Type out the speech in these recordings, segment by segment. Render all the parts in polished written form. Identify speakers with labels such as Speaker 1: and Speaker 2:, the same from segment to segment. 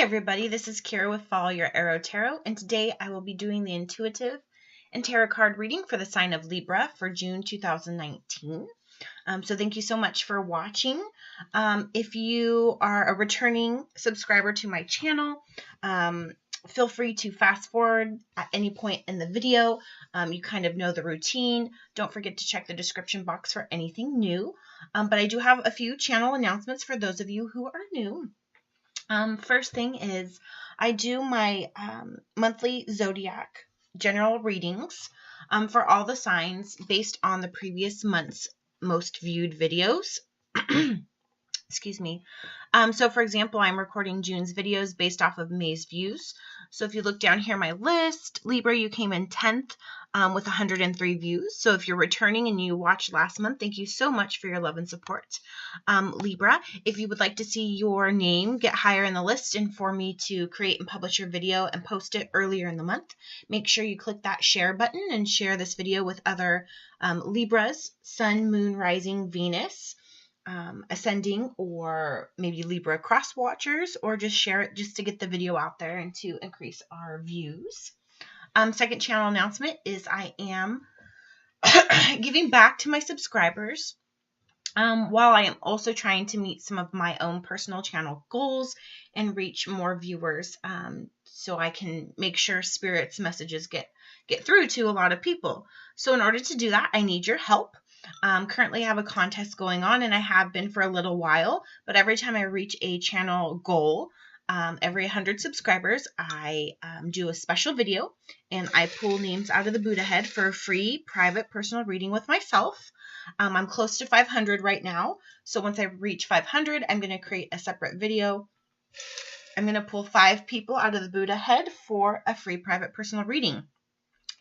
Speaker 1: everybody, this is Kira with Follow Your Arrow Tarot, and today I will be doing the intuitive and tarot card reading for the sign of Libra for June 2019. So thank you so much for watching. If you are a returning subscriber to my channel, feel free to fast forward at any point in the video. You kind of know the routine. Don't forget to check the description box for anything new. But I do have a few channel announcements for those of you who are new. First thing is I do my monthly Zodiac general readings for all the signs based on the previous month's most viewed videos. Excuse me. So for example, I'm recording June's videos based off of May's views. So if you look down here, my list, Libra, you came in 10th with 103 views. So if you're returning and you watched last month, thank you so much for your love and support. Libra, if you would like to see your name get higher in the list and for me to create and publish your video and post it earlier in the month, make sure you click that share button and share this video with other Libras, Sun, Moon, Rising, Venus, ascending, or maybe Libra cross watchers, or just share it just to get the video out there and to increase our views. Second channel announcement is I am giving back to my subscribers while I am also trying to meet some of my own personal channel goals and reach more viewers so I can make sure Spirit's messages get through to a lot of people. So in order to do that, I need your help. Currently I have a contest going on, and I have been for a little while, but every time I reach a channel goal, every 100 subscribers, I do a special video and I pull names out of the Buddha head for a free private personal reading with myself. I'm close to 500 right now, so once I reach 500, I'm going to create a separate video. I'm going to pull 5 people out of the Buddha head for a free private personal reading.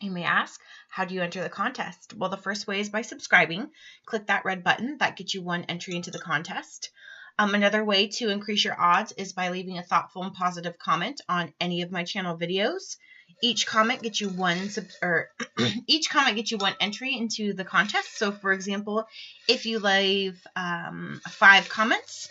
Speaker 1: You may ask, how do you enter the contest? Well, the first way is by subscribing. Click that red button. That gets you one entry into the contest. Another way to increase your odds is by leaving a thoughtful and positive comment on any of my channel videos. Each comment gets you one entry into the contest. So, for example, if you leave 5 comments,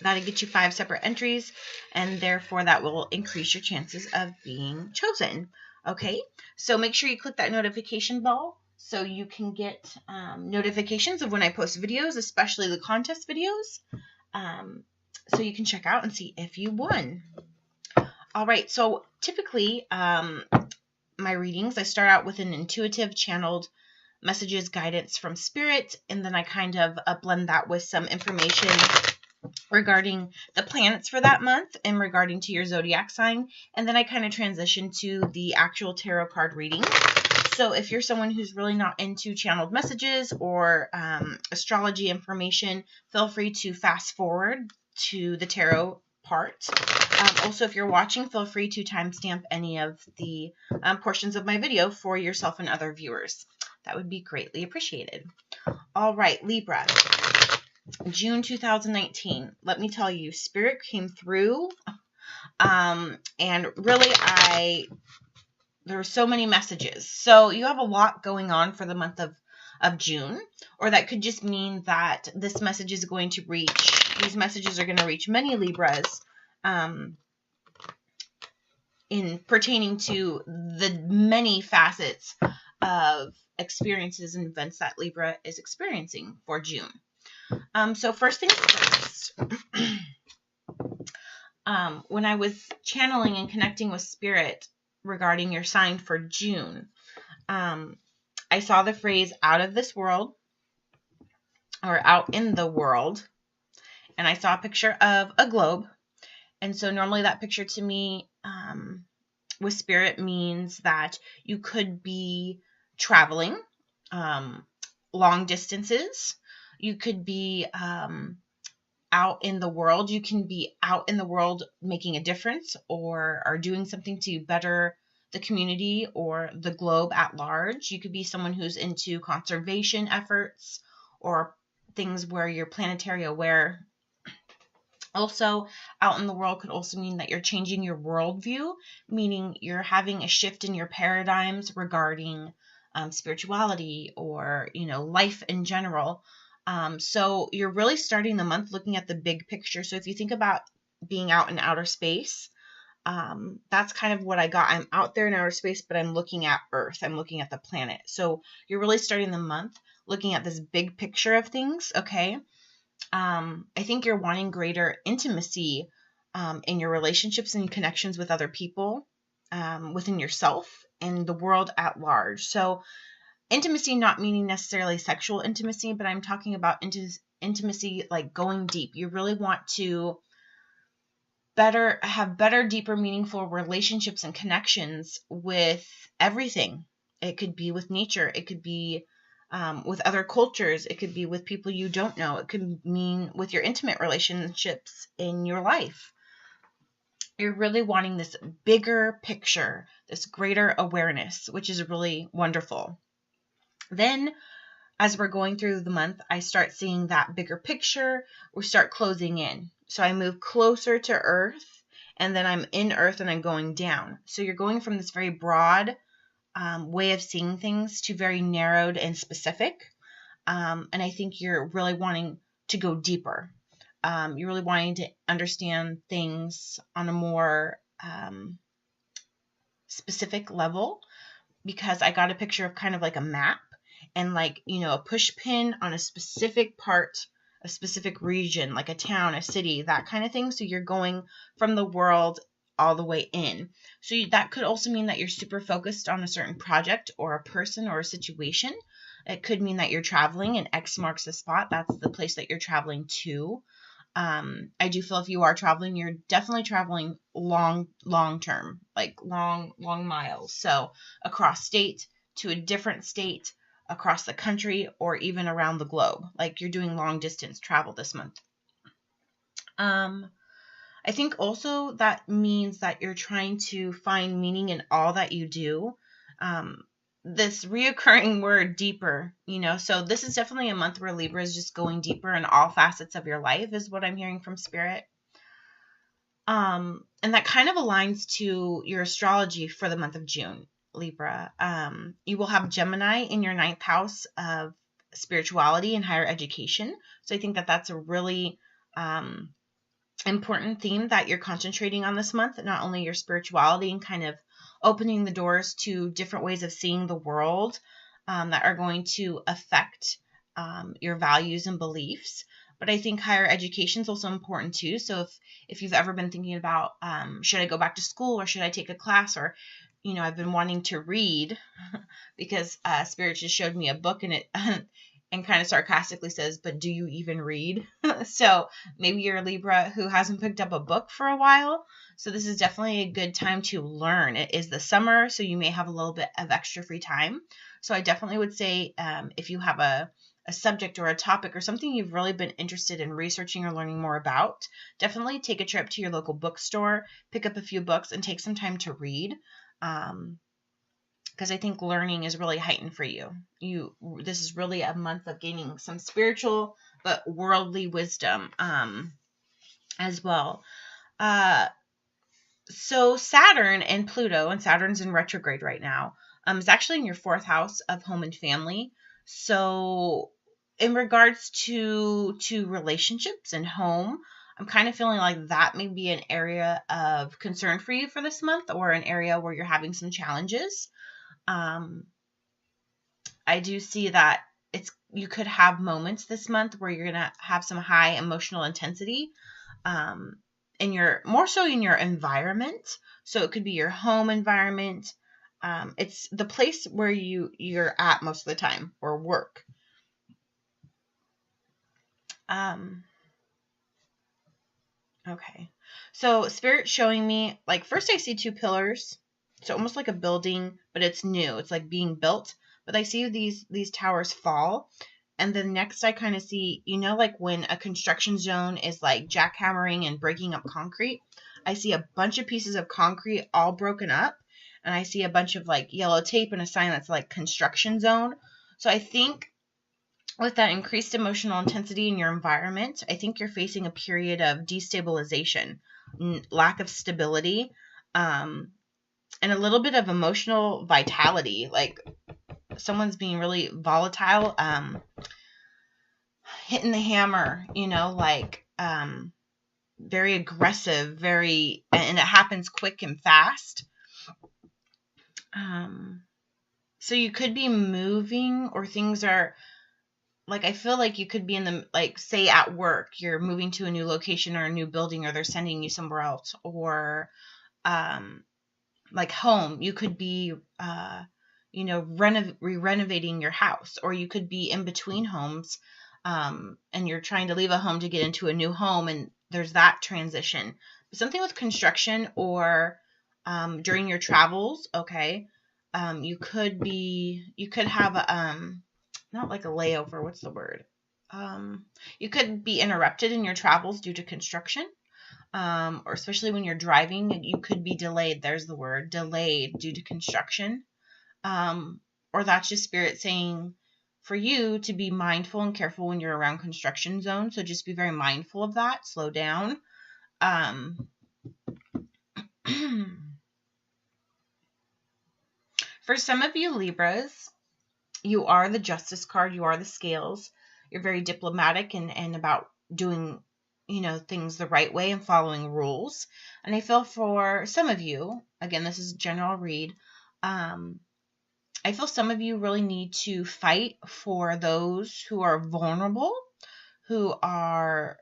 Speaker 1: that'll get you 5 separate entries, and therefore that will increase your chances of being chosen. Okay, so make sure you click that notification bell so you can get notifications of when I post videos, especially the contest videos, so you can check out and see if you won. All right, so typically my readings, I start out with an intuitive channeled messages, guidance from Spirit, and then I kind of blend that with some information regarding the planets for that month and regarding to your zodiac sign, and then I kind of transition to the actual tarot card reading. So if you're someone who's really not into channeled messages or astrology information, feel free to fast forward to the tarot part. Also, if you're watching, feel free to timestamp any of the portions of my video for yourself and other viewers. That would be greatly appreciated. All right, Libra. June 2019. Let me tell you, Spirit came through, and really there were so many messages. So you have a lot going on for the month of June, or that could just mean that this message is going to reach, these messages are going to reach many Libras in pertaining to the many facets of experiences and events that Libra is experiencing for June. So first things first, when I was channeling and connecting with Spirit regarding your sign for June, I saw the phrase out of this world, or out in the world, and I saw a picture of a globe. And so normally that picture to me with Spirit means that you could be traveling long distances. You could be out in the world. You can be out in the world making a difference or are doing something to better the community or the globe at large. You could be someone who's into conservation efforts or things where you're planetary aware. Also, out in the world could also mean that you're changing your worldview, meaning you're having a shift in your paradigms regarding spirituality or, life in general. So you're really starting the month looking at the big picture. So if you think about being out in outer space. That's kind of what I got. I'm out there in outer space, but I'm looking at Earth. I'm looking at the planet. So you're really starting the month looking at this big picture of things, okay? I think you're wanting greater intimacy in your relationships and connections with other people, within yourself and the world at large. So intimacy not meaning necessarily sexual intimacy, but I'm talking about intimacy like going deep. You really want to have better, deeper, meaningful relationships and connections with everything. It could be with nature. It could be with other cultures. It could be with people you don't know. It could mean with your intimate relationships in your life. You're really wanting this bigger picture, this greater awareness, which is really wonderful. Then, as we're going through the month, I start seeing that bigger picture. We start closing in. So I move closer to Earth, and then I'm in Earth and I'm going down. So you're going from this very broad way of seeing things to very narrowed and specific. And I think you're really wanting to go deeper. You're really wanting to understand things on a more specific level, because I got a picture of kind of like a map and like, a push pin on a specific part, a specific region, like a town, a city, that kind of thing. So you're going from the world all the way in. So that could also mean that you're super focused on a certain project or a person or a situation. It could mean that you're traveling and X marks the spot. That's the place that you're traveling to. I do feel if you are traveling, you're definitely traveling long term, like long miles. So across state to a different state, across the country, or even around the globe. Like you're doing long distance travel this month. I think also that means that you're trying to find meaning in all that you do. This reoccurring word, deeper, so this is definitely a month where Libra is just going deeper in all facets of your life, is what I'm hearing from Spirit. And that kind of aligns to your astrology for the month of June, Libra. You will have Gemini in your 9th house of spirituality and higher education. So I think that that's a really important theme that you're concentrating on this month, not only your spirituality and kind of opening the doors to different ways of seeing the world that are going to affect your values and beliefs. But I think higher education is also important too. So if you've ever been thinking about, should I go back to school or should I take a class, or, I've been wanting to read because Spirit just showed me a book and it and kind of sarcastically says, but do you even read? So maybe you're a Libra who hasn't picked up a book for a while. So this is definitely a good time to learn. It is the summer, so you may have a little bit of extra free time. So I definitely would say if you have a subject or a topic or something you've really been interested in researching or learning more about, definitely take a trip to your local bookstore, pick up a few books, and take some time to read. Because I think learning is really heightened for you. This is really a month of gaining some spiritual but worldly wisdom as well. So Saturn and Pluto, and Saturn's in retrograde right now, is actually in your 4th house of home and family. So in regards to relationships and home, I'm kind of feeling like that may be an area of concern for you for this month, or an area where you're having some challenges. I do see that you could have moments this month where you're gonna have some high emotional intensity, more so in your environment. So it could be your home environment. It's the place where you're at most of the time, or work. Okay. So Spirit showing me, like, first I see 2 pillars. So almost like a building, but it's new. It's like being built. But I see these towers fall. And then next I kind of see, like when a construction zone is like jackhammering and breaking up concrete, I see a bunch of pieces of concrete all broken up. And I see a bunch of like yellow tape and a sign that's like construction zone. So I think with that increased emotional intensity in your environment, I think you're facing a period of destabilization, lack of stability, and a little bit of emotional vitality. Like someone's being really volatile, hitting the hammer, very aggressive, and it happens quick and fast. So you could be moving, or things are, like, I feel like you could be in the, like, say at work, you're moving to a new location or a new building, or they're sending you somewhere else, or like home, you could be, renovating your house, or you could be in between homes, and you're trying to leave a home to get into a new home, and there's that transition. Something with construction, or during your travels, okay. You could have a, not like a layover, what's the word? You could be interrupted in your travels due to construction. Or especially when you're driving, you could be delayed. There's the word, delayed due to construction. Or that's just spirit saying for you to be mindful and careful when you're around construction zones. So just be very mindful of that. Slow down. For some of you Libras, you are the Justice card. You are the scales. You're very diplomatic and about doing, things the right way and following rules. And I feel for some of you, again, this is a general read, I feel some of you really need to fight for those who are vulnerable, who are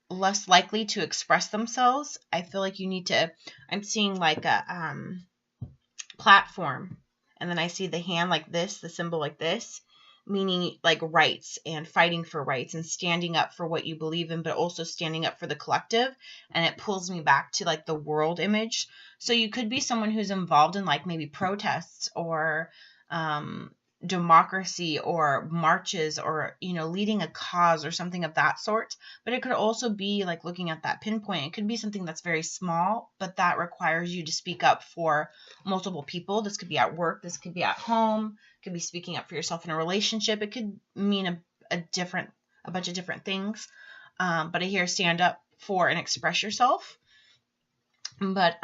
Speaker 1: less likely to express themselves. I feel like you need to, I'm seeing like a platform, and then I see the hand like this, the symbol like this, meaning like rights and fighting for rights and standing up for what you believe in, but also standing up for the collective. And it pulls me back to like the world image. So you could be someone who's involved in like maybe protests, or democracy, or marches, or leading a cause or something of that sort. But it could also be like, looking at that pinpoint, it could be something that's very small, but that requires you to speak up for multiple people. This could be at work, this could be at home, it could be speaking up for yourself in a relationship. It could mean a bunch of different things. But I hear stand up for and express yourself. But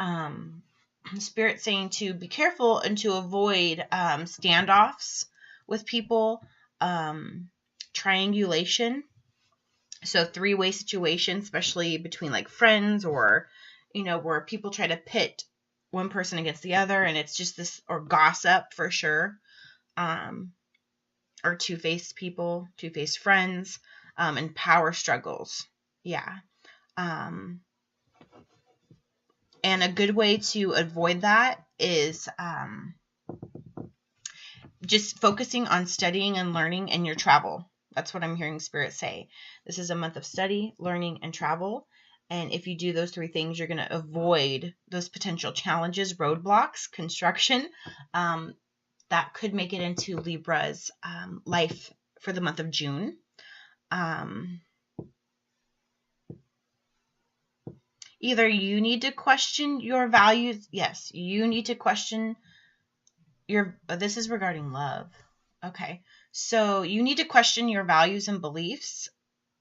Speaker 1: Spirit saying to be careful and to avoid standoffs with people, triangulation, so three-way situations, especially between like friends, or where people try to pit one person against the other, and it's just this, or gossip for sure, or two-faced people, two-faced friends, and power struggles. Yeah. And a good way to avoid that is just focusing on studying and learning in your travel. That's what I'm hearing Spirit say. This is a month of study, learning, and travel. And if you do those three things, you're going to avoid those potential challenges, roadblocks, construction, that could make it into Libra's life for the month of June. Either you need to question your values. Yes, you need to question this is regarding love. Okay. So you need to question your values and beliefs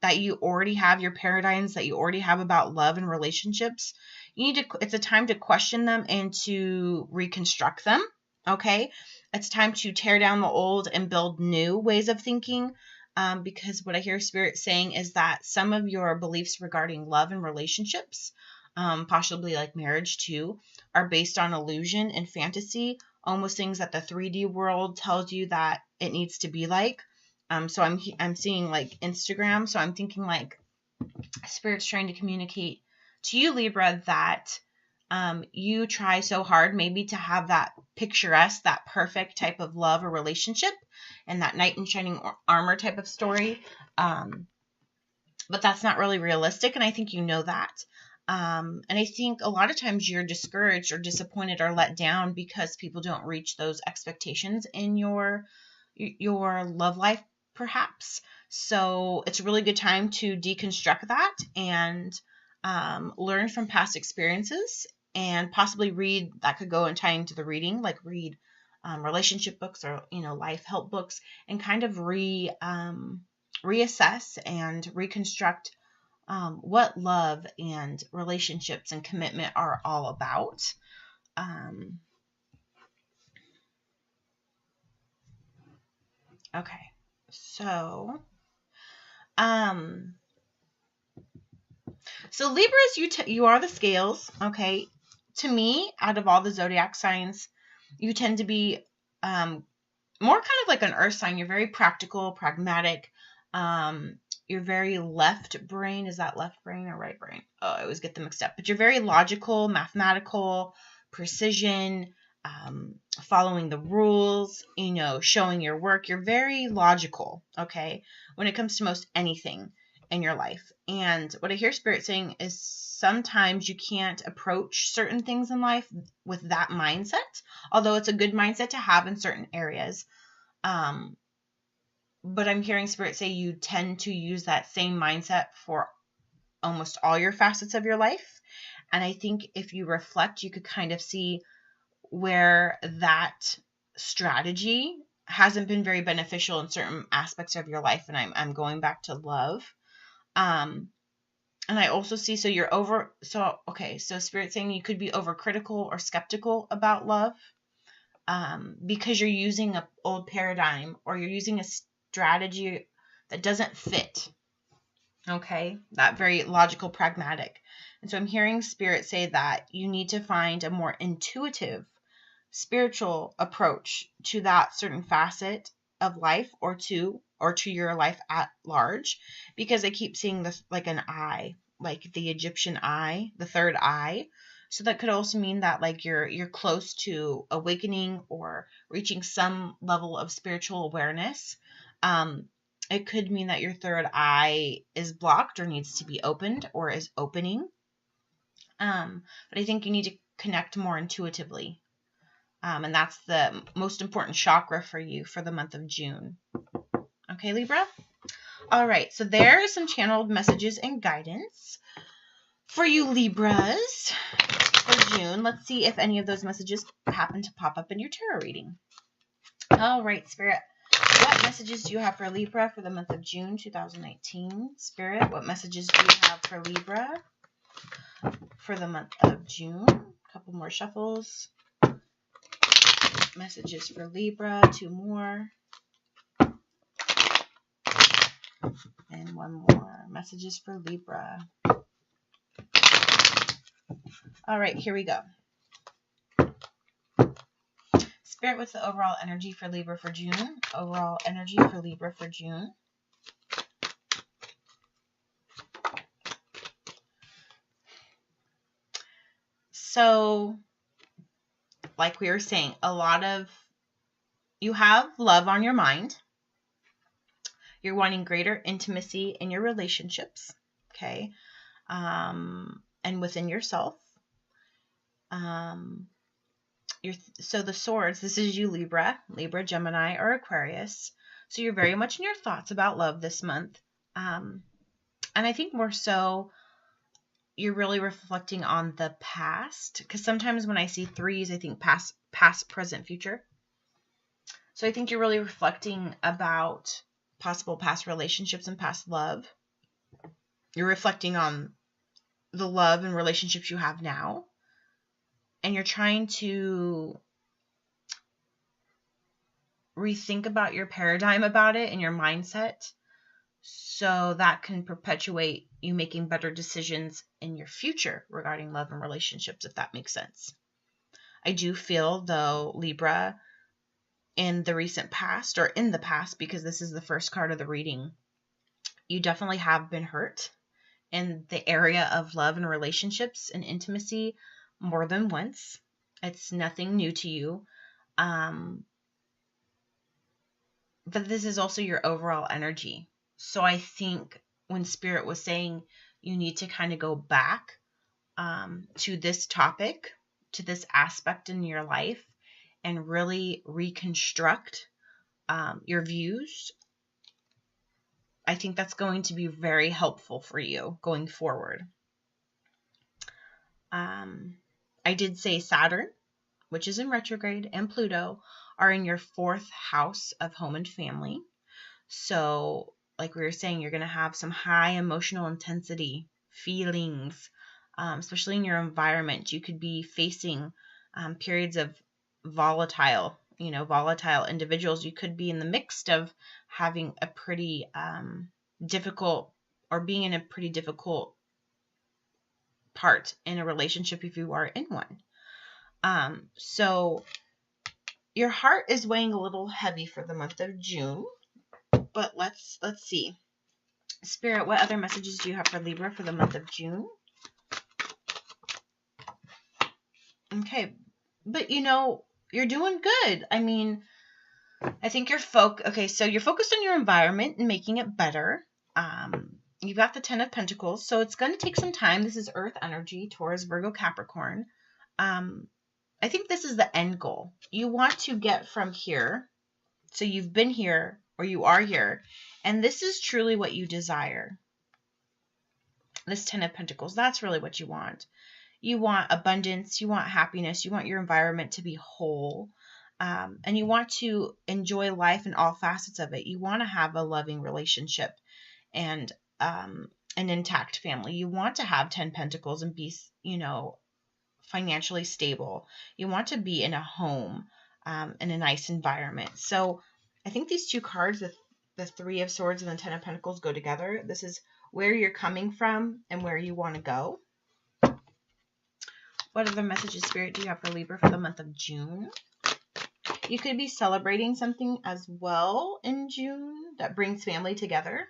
Speaker 1: that you already have, your paradigms that you already have about love and relationships. It's a time to question them and to reconstruct them. Okay. It's time to tear down the old and build new ways of thinking. Because what I hear Spirit saying is that some of your beliefs regarding love and relationships, possibly like marriage too, are based on illusion and fantasy, almost things that the 3D world tells you that it needs to be like. So I'm seeing like Instagram. So I'm thinking like Spirit's trying to communicate to you, Libra, that you try so hard maybe to have that picturesque, that perfect type of love or relationship, and that knight in shining armor type of story. But that's not really realistic, and I think you know that. And I think a lot of times you're discouraged or disappointed or let down because people don't reach those expectations in your love life, perhaps. So it's a really good time to deconstruct that and learn from past experiences, and possibly read, that could go and tie into the reading, like read relationship books, or life help books, and kind of reassess and reconstruct what love and relationships and commitment are all about. Okay, so So Libras, you are the scales, okay? To me, out of all the zodiac signs, you tend to be more kind of like an earth sign. You're very practical, pragmatic. You're very left brain. Is that left brain or right brain? Oh, I always get them mixed up. But you're very logical, mathematical, precision, following the rules, showing your work. You're very logical, okay, when it comes to most anything in your life. And what I hear Spirit saying is sometimes you can't approach certain things in life with that mindset, although it's a good mindset to have in certain areas. But I'm hearing Spirit say you tend to use that same mindset for almost all your facets of your life. And I think if you reflect, you could kind of see where that strategy hasn't been very beneficial in certain aspects of your life. And I'm going back to love. And I also see, so Spirit saying you could be overcritical or skeptical about love, because you're using an old paradigm, or you're using a strategy that doesn't fit. Okay, that very logical, pragmatic. And so I'm hearing Spirit say that you need to find a more intuitive, spiritual approach to that certain facet of life, or to your life at large, because I keep seeing this like an eye, like the Egyptian eye, the third eye. So that could also mean that like you're close to awakening or reaching some level of spiritual awareness. It could mean that your third eye is blocked or needs to be opened or is opening. But I think you need to connect more intuitively. And that's the most important chakra for you for the month of June. Okay, Libra? All right, so there are some channeled messages and guidance for you Libras for June. Let's see if any of those messages happen to pop up in your tarot reading. All right, Spirit. What messages do you have for Libra for the month of June 2019? Spirit, what messages do you have for Libra for the month of June? A couple more shuffles. Messages for Libra, 2 more. And 1 more. Messages for Libra. All right, here we go. Spirit, what's the overall energy for Libra for June? Overall energy for Libra for June. So, like we were saying, you have love on your mind. You're wanting greater intimacy in your relationships, okay? And within yourself. So the swords, this is you Libra, Gemini, or Aquarius. So you're very much in your thoughts about love this month. And I think more so you're really reflecting on the past, because sometimes when I see 3s, I think past, present, future. So I think you're really reflecting about possible past relationships and past love. You're reflecting on the love and relationships you have now. And you're trying to rethink about your paradigm about it and your mindset, so that can perpetuate you making better decisions in your future regarding love and relationships, if that makes sense. I do feel, though, Libra, in the recent past, or in the past, because this is the first card of the reading, you definitely have been hurt in the area of love and relationships and intimacy more than once. It's nothing new to you. But this is also your overall energy. So I think when Spirit was saying you need to kind of go back to this topic, to this aspect in your life, and really reconstruct your views, I think that's going to be very helpful for you going forward. I did say Saturn, which is in retrograde, and Pluto are in your 4th house of home and family. So, like we were saying, you're going to have some high emotional intensity feelings, especially in your environment. You could be facing periods of volatile individuals. You could be in the midst of having a pretty difficult, or being in a pretty difficult part in a relationship if you are in one. So your heart is weighing a little heavy for the month of June, but let's see. Spirit, what other messages do you have for Libra for the month of June? Okay, but you're doing good. I mean, I think you're so you're focused on your environment and making it better. You've got the 10 of Pentacles, so it's going to take some time. This is Earth energy, Taurus, Virgo, Capricorn. I think this is the end goal. You want to get from here. So you've been here or you are here, and this is truly what you desire. This 10 of Pentacles, that's really what you want. You want abundance, you want happiness, you want your environment to be whole, and you want to enjoy life in all facets of it. You want to have a loving relationship and an intact family. You want to have 10 Pentacles and be, financially stable. You want to be in a home, in a nice environment. So I think these two cards, the 3 of Swords and the 10 of Pentacles, go together. This is where you're coming from and where you want to go. What other messages, Spirit, do you have for Libra for the month of June? You could be celebrating something as well in June that brings family together.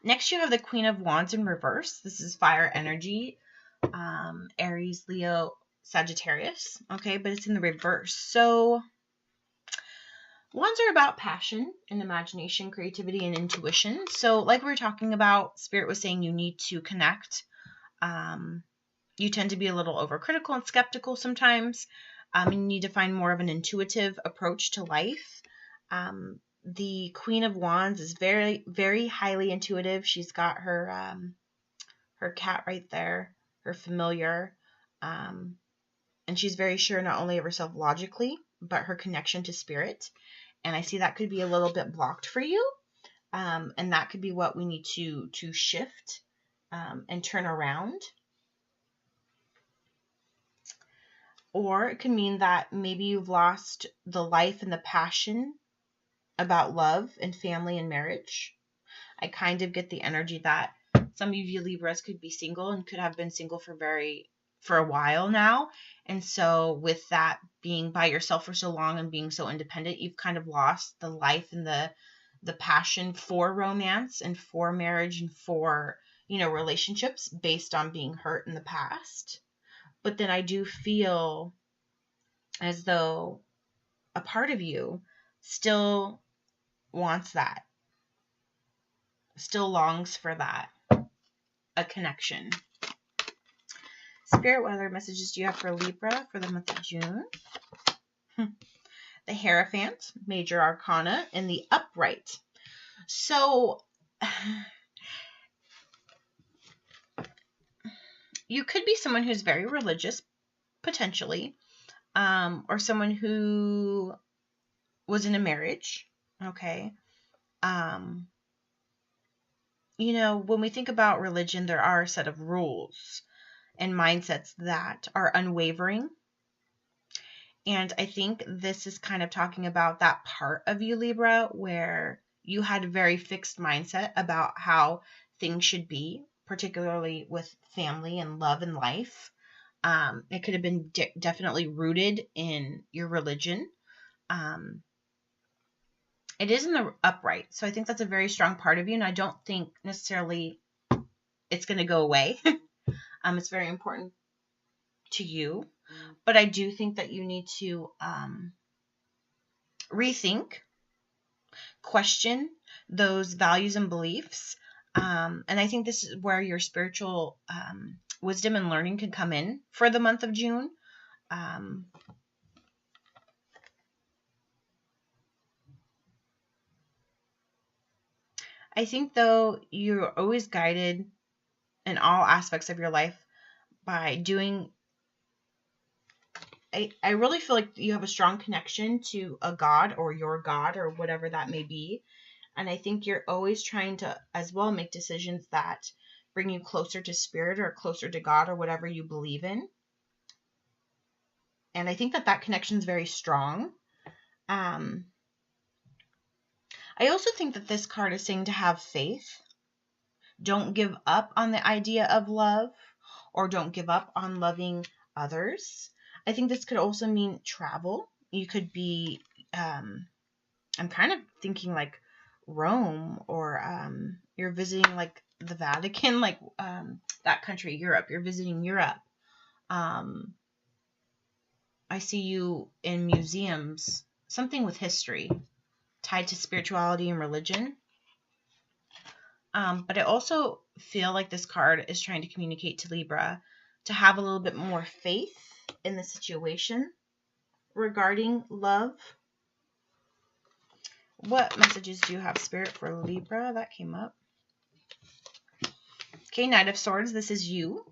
Speaker 1: Next, you have the Queen of Wands in reverse. This is fire energy, Aries, Leo, Sagittarius. Okay, but it's in the reverse. So Wands are about passion and imagination, creativity, and intuition. So like we were talking about, Spirit was saying you need to connect. You tend to be a little overcritical and skeptical sometimes. You need to find more of an intuitive approach to life. The Queen of Wands is very, very highly intuitive. She's got her cat right there, her familiar, and she's very sure not only of herself logically, but her connection to spirit. And I see that could be a little bit blocked for you, and that could be what we need to shift and turn around. Or it could mean that maybe you've lost the life and the passion about love and family and marriage. I kind of get the energy that some of you Libras could be single and could have been single for a while now. And so with that being by yourself for so long and being so independent, you've kind of lost the life and the passion for romance and for marriage and for, relationships based on being hurt in the past. But then I do feel as though a part of you still wants that, still longs for that, a connection. Spirit, what other messages do you have for Libra for the month of June? The Hierophant, Major Arcana, and the Upright. So you could be someone who's very religious, potentially, or someone who was in a marriage, okay? When we think about religion, there are a set of rules and mindsets that are unwavering. And I think this is kind of talking about that part of you, Libra, where you had a very fixed mindset about how things should be, particularly with family and love and life. It could have been definitely rooted in your religion. It is in the Upright. So I think that's a very strong part of you. And I don't think necessarily it's going to go away. It's very important to you. But I do think that you need to rethink, question those values and beliefs. And I think this is where your spiritual wisdom and learning can come in for the month of June. I think, though, you're always guided in all aspects of your life by doing... I really feel like you have a strong connection to a God or your God or whatever that may be. And I think you're always trying to, as well, make decisions that bring you closer to spirit or closer to God or whatever you believe in. And I think that connection is very strong. I also think that this card is saying to have faith. don't give up on the idea of love, or don't give up on loving others. I think this could also mean travel. You could be, I'm kind of thinking like Rome, or you're visiting like the Vatican, like that country, Europe. You're visiting Europe. I see you in museums, something with history tied to spirituality and religion. But I also feel like this card is trying to communicate to Libra to have a little bit more faith in the situation regarding love. What messages do you have, Spirit, for Libra? That came up. Okay, Knight of Swords. This is you.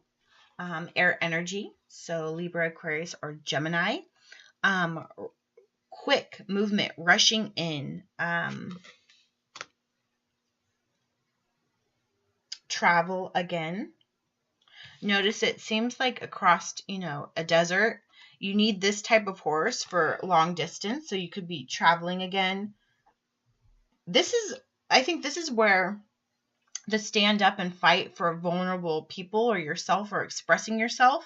Speaker 1: Air energy. So Libra, Aquarius, or Gemini. Quick movement, rushing in. Travel again. Notice it seems like across, a desert. You need this type of horse for long distance, so you could be traveling again. I think this is where the stand up and fight for vulnerable people or yourself, or expressing yourself,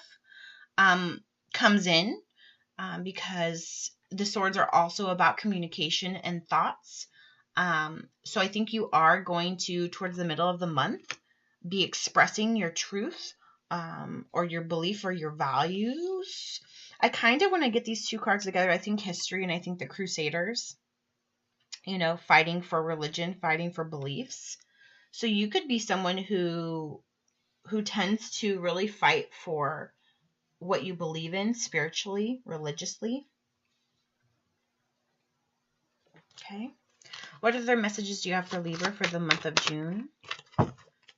Speaker 1: comes in, because the swords are also about communication and thoughts. So I think you are going to, towards the middle of the month, be expressing your truth, or your belief, or your values. I kind of, when I get these two cards together, I think history, and I think the Crusaders, fighting for religion, fighting for beliefs. So you could be someone who tends to really fight for what you believe in spiritually, religiously. Okay. What other messages do you have for Libra for the month of June?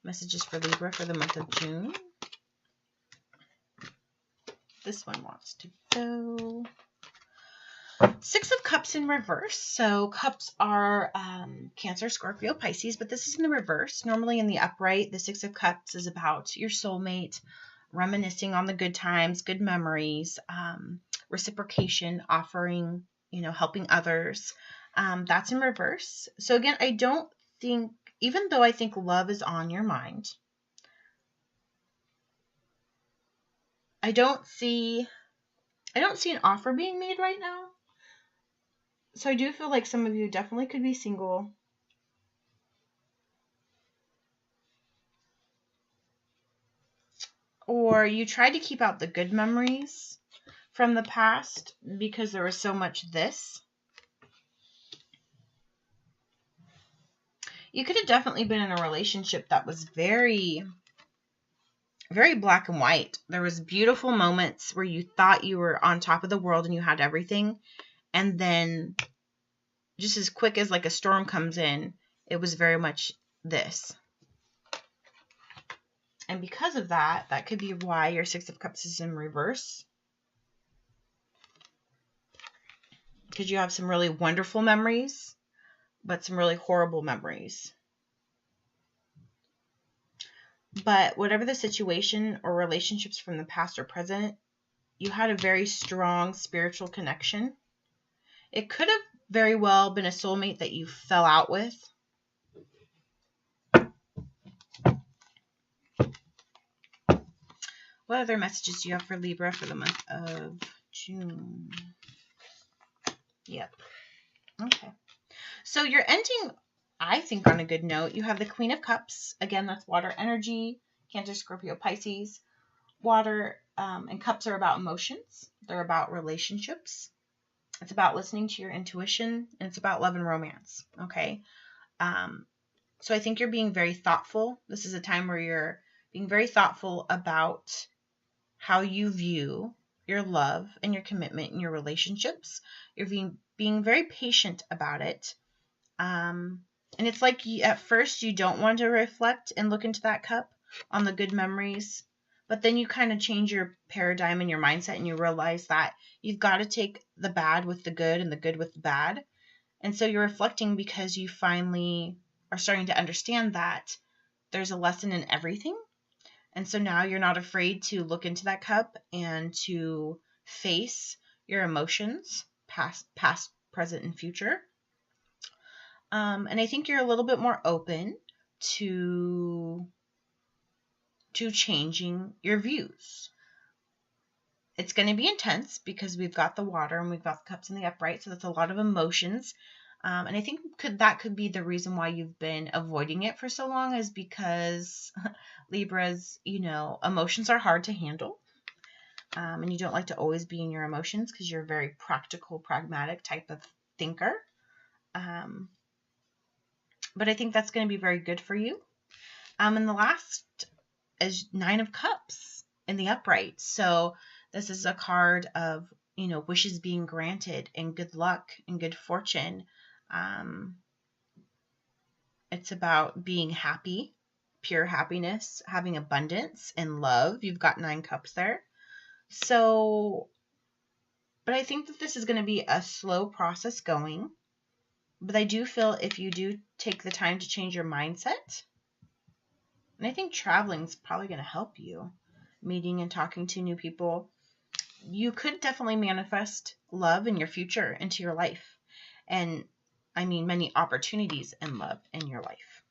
Speaker 1: Messages for Libra for the month of June. This one wants to go. Six of Cups in reverse. So cups are Cancer, Scorpio, Pisces, but this is in the reverse. Normally in the upright, the Six of Cups is about your soulmate, reminiscing on the good times, good memories, reciprocation, offering, helping others. That's in reverse. So again, I don't think, even though I think love is on your mind, I don't see an offer being made right now. So I do feel like some of you definitely could be single. Or you tried to keep out the good memories from the past because there was so much this. You could have definitely been in a relationship that was very, very black and white. There was beautiful moments where you thought you were on top of the world and you had everything. And then just as quick as like a storm comes in, it was very much this. And because of that, that could be why your Six of Cups is in reverse. Because you have some really wonderful memories, but some really horrible memories. But whatever the situation or relationships from the past or present, you had a very strong spiritual connection. It could have very well been a soulmate that you fell out with. What other messages do you have for Libra for the month of June? Yep. Okay. So you're ending, I think, on a good note. You have the Queen of Cups. Again, that's water energy. Cancer, Scorpio, Pisces. Water and cups are about emotions. They're about relationships. It's about listening to your intuition. And it's about love and romance. Okay. So I think you're being very thoughtful. This is a time where you're being very thoughtful about how you view your love and your commitment in your relationships. You're being very patient about it. And it's like at first you don't want to reflect and look into that cup on the good memories, but then you kind of change your paradigm and your mindset and you realize that you've got to take the bad with the good and the good with the bad. And so you're reflecting because you finally are starting to understand that there's a lesson in everything. And so now you're not afraid to look into that cup and to face your emotions, past, present, and future. And I think you're a little bit more open to to changing your views. It's going to be intense because we've got the water and we've got the cups in the upright, so that's a lot of emotions. And I think that could be the reason why you've been avoiding it for so long, is because Libra's, emotions are hard to handle. And you don't like to always be in your emotions because you're a very practical, pragmatic type of thinker. But I think that's going to be very good for you. And the last is 9 of Cups in the upright. So this is a card of, wishes being granted and good luck and good fortune. It's about being happy, pure happiness, having abundance and love. You've got 9 cups there. So, but I think that this is going to be a slow process going. But I do feel if you do take the time to change your mindset, and I think traveling is probably going to help you, meeting and talking to new people, you could definitely manifest love in your future into your life. And I mean, many opportunities and love in your life.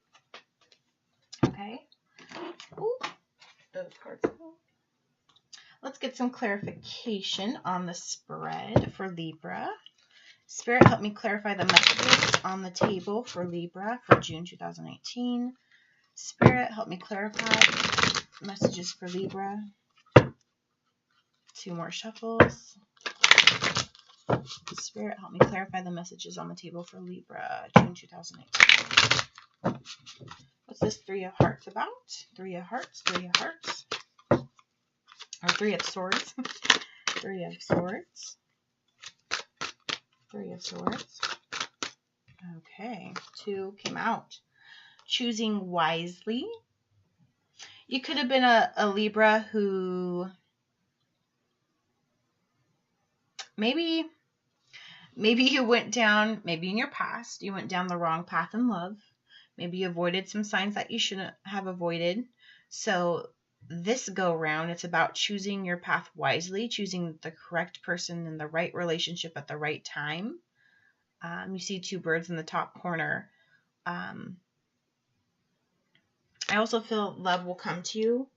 Speaker 1: Okay. Ooh, those cards. Let's get some clarification on the spread for Libra. Spirit, help me clarify the messages on the table for Libra for June 2019. Spirit, help me clarify messages for Libra. 2 more shuffles. Spirit, help me clarify the messages on the table for Libra, June 2019. What's this 3 of Hearts about? 3 of Hearts, 3 of Hearts. Or 3 of Swords. 3 of Swords. 3 of Swords. Okay, 2 came out. Choosing wisely. You could have been a Libra who maybe you went down, maybe in your past, you went down the wrong path in love. Maybe you avoided some signs that you shouldn't have avoided. So this go round, it's about choosing your path wisely, choosing the correct person in the right relationship at the right time. You see 2 birds in the top corner. I also feel love will come to you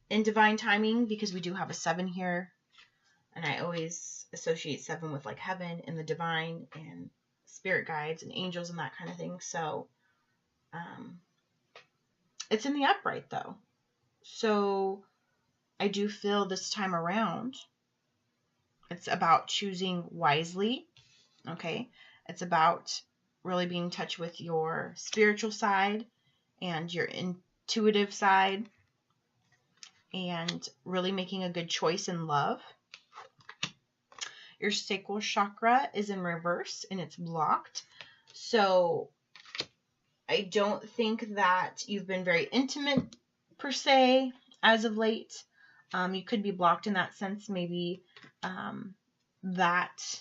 Speaker 1: in divine timing because we do have a 7 here. And I always associate 7 with like heaven and the divine and spirit guides and angels and that kind of thing. So it's in the upright though. So I do feel this time around it's about choosing wisely. Okay. It's about really being in touch with your spiritual side and your intuitive side and really making a good choice in love. Your sacral chakra is in reverse and it's blocked. So I don't think that you've been very intimate per se as of late. You could be blocked in that sense. Maybe that,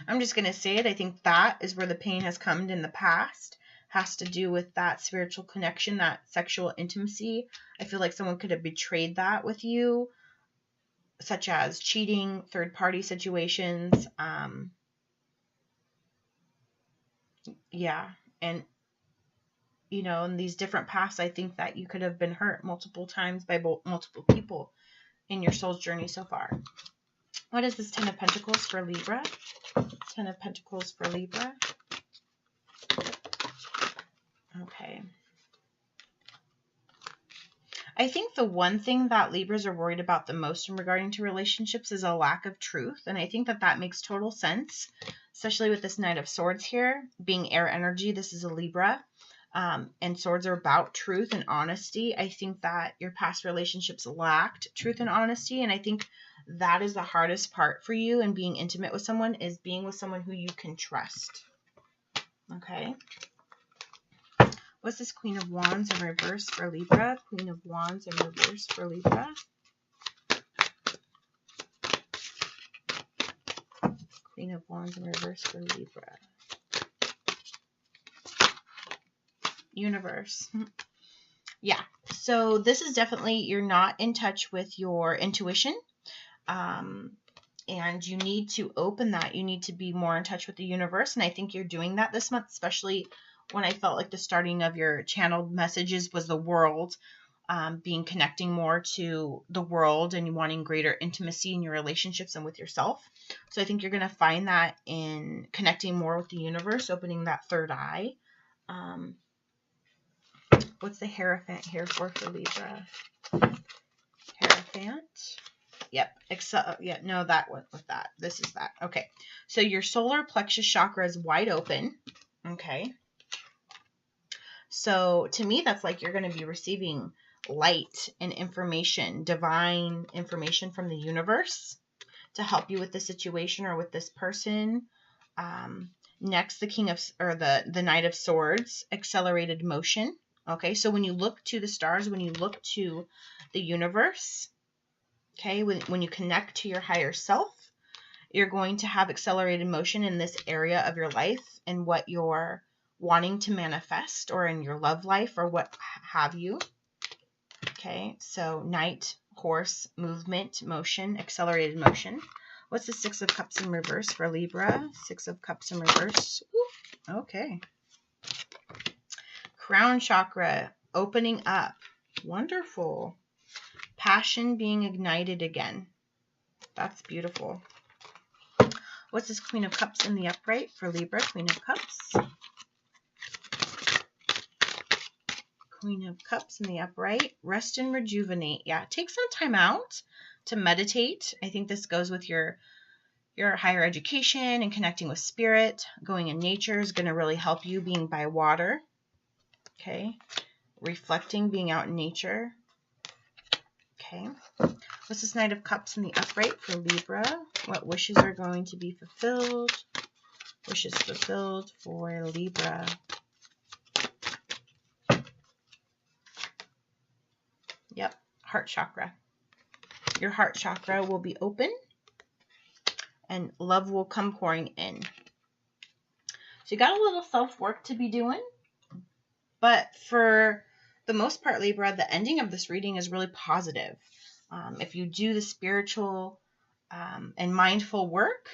Speaker 1: I'm just going to say it. I think that is where the pain has come in the past. Has to do with that spiritual connection, that sexual intimacy. I feel like someone could have betrayed that with you, such as cheating, third-party situations. Yeah, and in these different paths, I think that you could have been hurt multiple times by multiple people in your soul's journey so far. What is this 10 of Pentacles for Libra? 10 of Pentacles for Libra. Okay. I think the one thing that Libras are worried about the most in regarding to relationships is a lack of truth. And I think that makes total sense, especially with this Knight of Swords here. Being air energy, this is a Libra. And swords are about truth and honesty. I think that your past relationships lacked truth and honesty. And I think that is the hardest part for you in being intimate with someone, is being with someone who you can trust. Okay. What's this Queen of Wands in reverse for Libra? Queen of Wands in reverse for Libra. Queen of Wands in reverse for Libra. Universe. Yeah. So this is definitely, you're not in touch with your intuition. And you need to open that. You need to be more in touch with the universe. And I think you're doing that this month, especially when I felt like the starting of your channeled messages was the world, connecting more to the world and wanting greater intimacy in your relationships and with yourself. So I think you're going to find that in connecting more with the universe, opening that third eye. What's the Hierophant here for Libra? Hierophant. Yep. Yeah, no, that one with that. This is that. Okay. So your solar plexus chakra is wide open. Okay. So to me, that's like you're going to be receiving light and information, divine information from the universe to help you with the situation or with this person. Next, the the Knight of Swords, accelerated motion. Okay, so when you look to the stars, when you look to the universe, okay, when you connect to your higher self, you're going to have accelerated motion in this area of your life and what you're wanting to manifest, or in your love life, or what have you. Okay, so Knight, horse, movement, motion, accelerated motion. What's the Six of Cups in reverse for Libra? Six of Cups in reverse. Ooh, okay. Crown chakra opening up. Wonderful. Passion being ignited again. That's beautiful. What's this Queen of Cups in the upright for Libra? Queen of Cups. Queen of Cups in the upright. Rest and rejuvenate. Yeah, take some time out to meditate. I think this goes with your higher education and connecting with spirit. Going in nature is going to really help you, being by water. Okay. Reflecting, being out in nature. Okay. What's this Knight of Cups in the upright for Libra? What wishes are going to be fulfilled? Wishes fulfilled for Libra. Yep, heart chakra. Your heart chakra will be open and love will come pouring in. So you got a little self-work to be doing, but for the most part, Libra, the ending of this reading is really positive. If you do the spiritual and mindful work,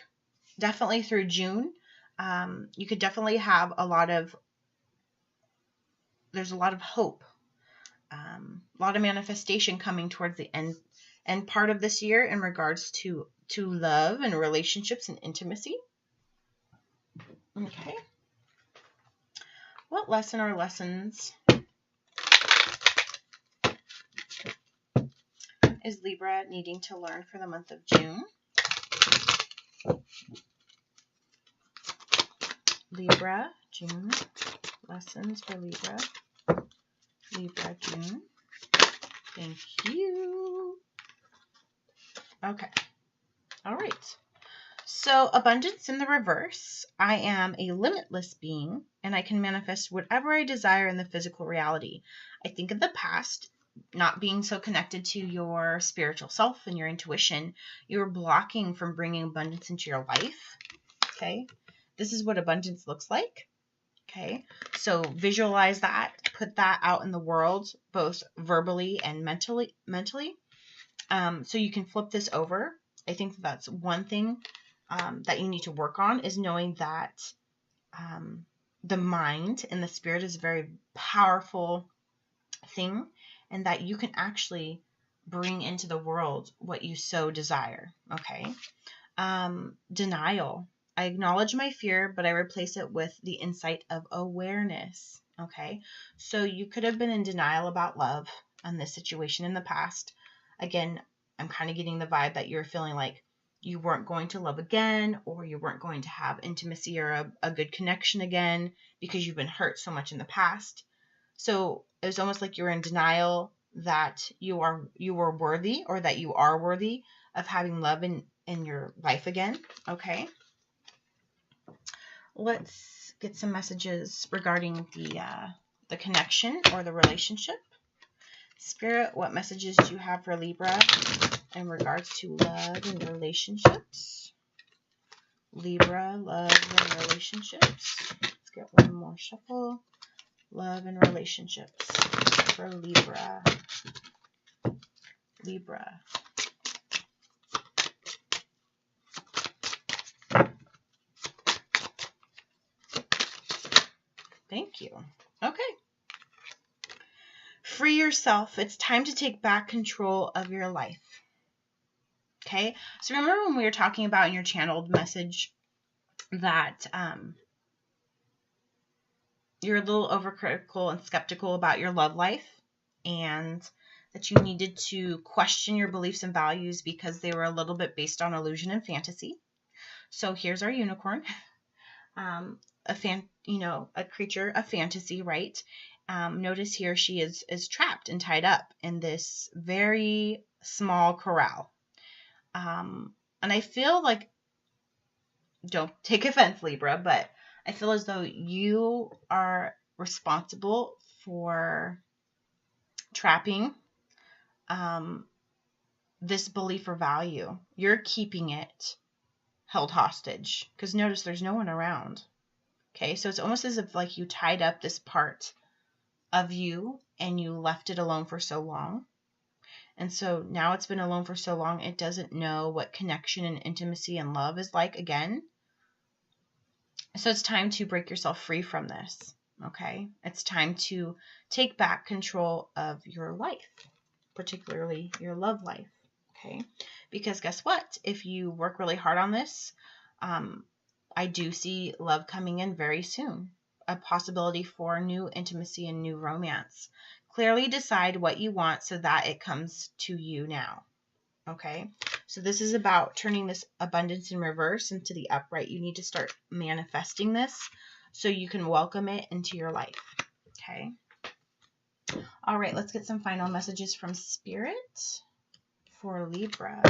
Speaker 1: definitely through June, you could definitely have there's a lot of hope. A lot of manifestation coming towards the end part of this year in regards to love and relationships and intimacy. Okay. What lesson or lessons is Libra needing to learn for the month of June? Libra, June. Lessons for Libra. Libra, June. Thank you. Okay. All right. So abundance in the reverse. I am a limitless being and I can manifest whatever I desire in the physical reality. I think in the past, not being so connected to your spiritual self and your intuition, you were blocking from bringing abundance into your life. Okay. This is what abundance looks like. Okay. So visualize that, put that out in the world, both verbally and mentally. So you can flip this over. I think that's one thing that you need to work on, is knowing that the mind and the spirit is a very powerful thing, and that you can actually bring into the world what you so desire. Okay. Denial. I acknowledge my fear, but I replace it with the insight of awareness. Okay. So you could have been in denial about love and this situation in the past. Again, I'm kind of getting the vibe that you're feeling like you weren't going to love again, or you weren't going to have intimacy or a good connection again because you've been hurt so much in the past. So it was almost like you were in denial that you were worthy, or that you are worthy of having love in your life again. Okay. Let's get some messages regarding the connection or the relationship. Spirit, what messages do you have for Libra in regards to love and relationships? Libra, love and relationships. Let's get one more shuffle. Love and relationships for Libra. Libra. Thank you. Okay. Free yourself. It's time to take back control of your life. Okay. So remember when we were talking about in your channeled message that you're a little overcritical and skeptical about your love life, and that you needed to question your beliefs and values because they were a little bit based on illusion and fantasy. So here's our unicorn, a creature of fantasy, right? Notice here she is trapped and tied up in this very small corral. And I feel like, don't take offense, Libra, but I feel as though you are responsible for trapping this belief or value. You're keeping it held hostage because notice there's no one around. Okay, so it's almost as if like you tied up this part of you and you left it alone for so long. And so now it's been alone for so long, it doesn't know what connection and intimacy and love is like again. So it's time to break yourself free from this, okay? It's time to take back control of your life, particularly your love life, okay? Because guess what? If you work really hard on this, I do see love coming in very soon, a possibility for new intimacy and new romance. Clearly decide what you want so that it comes to you now, okay? So this is about turning this abundance in reverse into the upright. You need to start manifesting this so you can welcome it into your life, okay? All right, let's get some final messages from Spirit for Libra.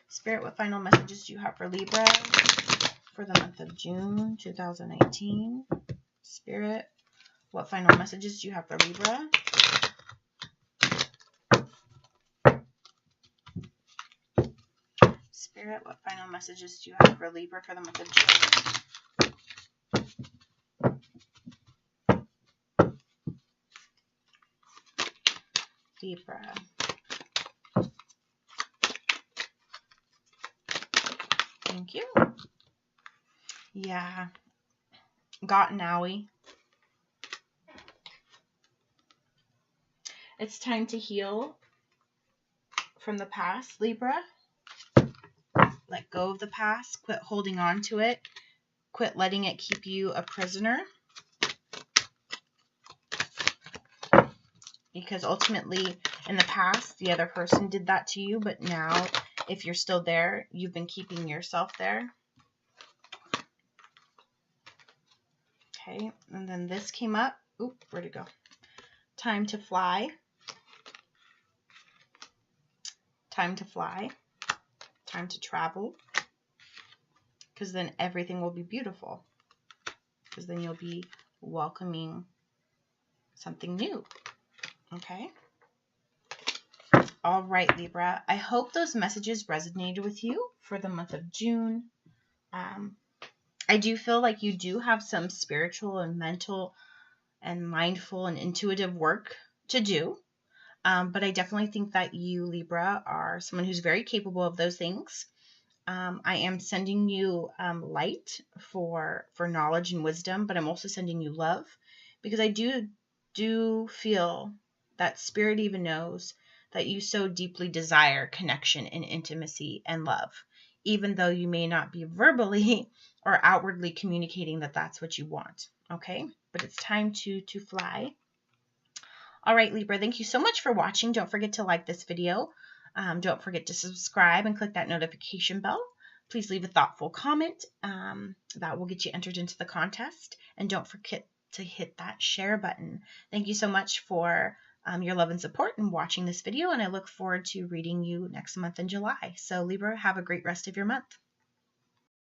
Speaker 1: Spirit, what final messages do you have for Libra for the month of June 2019? Spirit, what final messages do you have for Libra? Spirit, what final messages do you have for Libra for the month of June? Libra. Thank you. Yeah. Got an owie. It's time to heal from the past, Libra. Let go of the past. Quit holding on to it. Quit letting it keep you a prisoner. Because ultimately, in the past, the other person did that to you. But now, if you're still there, you've been keeping yourself there. Okay. And then this came up. Oop, where'd it go? Time to fly. Time to fly. Time to travel. Because then everything will be beautiful. Because then you'll be welcoming something new. Okay? All right, Libra. I hope those messages resonated with you for the month of June. I do feel like you do have some spiritual and mental and mindful and intuitive work to do. But I definitely think that you, Libra, are someone who's very capable of those things. I am sending you light for knowledge and wisdom, but I'm also sending you love because I do feel that Spirit even knows that you so deeply desire connection and intimacy and love, even though you may not be verbally or outwardly communicating that that's what you want. Okay, but it's time to fly. All right, Libra, thank you so much for watching. Don't forget to like this video. Don't forget to subscribe and click that notification bell. Please leave a thoughtful comment. That will get you entered into the contest. And don't forget to hit that share button. Thank you so much for your love and support and watching this video. And I look forward to reading you next month in July. So Libra, have a great rest of your month.